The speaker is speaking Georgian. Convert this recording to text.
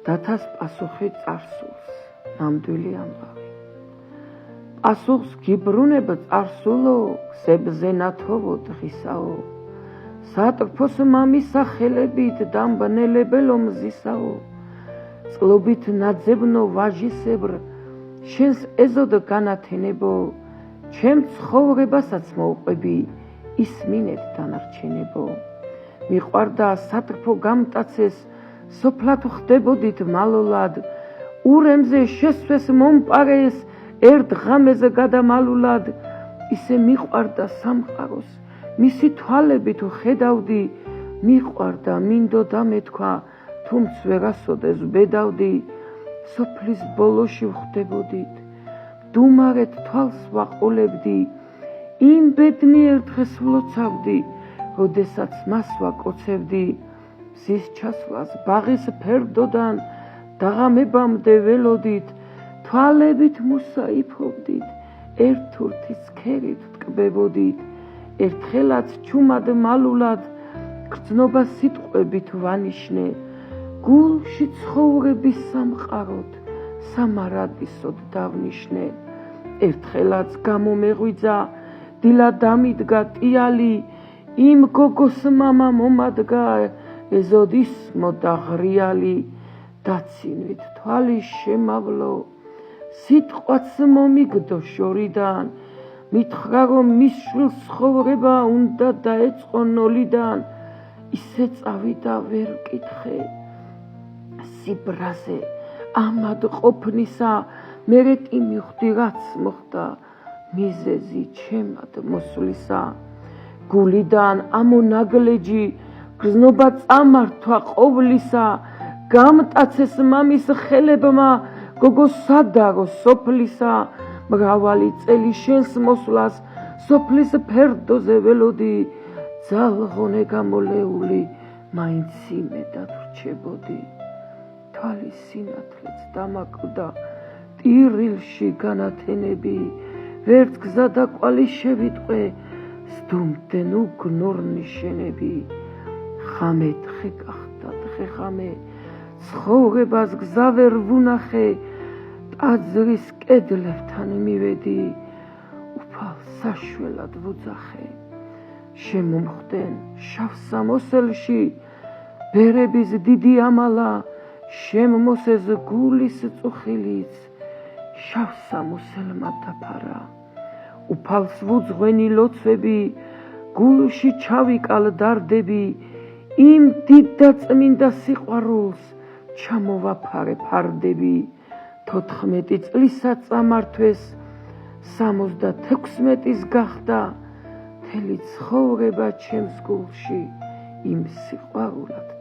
დათას პასუხი წარსულს, ნამდვილი ამბავი. პასუხს გიბრუნებ წარსულო, გზებზე ნათოვო დღისაო, სატრფოს მამისა ხელებით დამბნელებელო მზისაო, წყლობით ნაძებნო ვაჟისებრ, შენს ეზოდ განათენებო, ჩემ ცხოვრებასაც მოუყვები, ისმინეთ დანარჩენებო. მიყვარდა სატრფო გამტაცეს, სოფლად ხდებოდით მალულად, ურემზე შესვეს მომპარეს, ერთ ღამეზე გადამალულად, ისე მიყვარდა სამყაროს, მისი თვალებით ხედავდი, მიყვარდა მინდოდა მეთქვა, თუმც ვერასოდეს ვბედავდი, სოფლის ბოლოში ვხდებოდით, დუმარეთ თვალს ვაყოლებდი, იმ ბედნიერ დღეს ვლოცავდი, როდესაც მას ვაკოცებდი, მზის ჩასვლას ბაღის ფერდოდან დაღამებამდე ველოდით, თვალებით მუსაიფობდით, ერთ ურთის ქერით ვტკბებოდით, ერთხელაც ჩუმად მალულად, გრძნობა სიტყვებით ვანიშნე, გულში ცხოვრების სამყაროდ, სამარადისოდ დავნიშნე, ერთხელაც გამომეღვიძა, დილა დამიდგა ტიალი, იმ გოგოს მამა მომადგა, ეზოდ ისმოდა ღრიალი, დაცინვით თვალის შემავლო, სიტყვაც მომიგდო შორიდან, მითხრა რომ მის შვილს ცხოვრება უნდა დაეწყო ნოლიდან, ისე წავიდა ვერ კითხე, სიბრაზე ამად ყოფნისა, მერეტი მიხვდი რაც მოხდა, მიზეზი ჩემად მოსვლისა, გულიდან ამონაგლეჯი, გრძნობა წამართვა ყოვლისა, გამტაცეს მამის ხელებმა, გოგო სადარო სოფლისა, მრავალი წელი შენს მოსვლას, სოფლის ფერდოზე ველოდი, ძალღონე გამოლეული, მაინც იმედად ვრჩებოდი. თვალის სინათლეც დამაკვდა, ტირილში განათენები, ვერც გზა და კვალი შევიტყვე, სდუმდნენ უგნურ ნიშნები. ხამე დღე გახდა დღე ხამე, ცხოვრებას გზა ვერ ვუნახე, ტაძრის კედლებთან მივედი, უფალ საშველად ვუძახე. შემომხდენ შავ სამოსელში, ბერების დიდი ამალა, შემმოსეს გულის წუხილიც, შავ სამოსელმა დაფარა. უფალს ვუძღვენი ლოცვები, გულში ჩავიკალ დარდები, იმ დიდ და წმინდა სიყვარულს ჩამოვაფარე ფარდები. 14 წლისა წამართვეს, 76 გახდა, მთელი ცხოვრება ჩემს გულში იმ სიყვარულად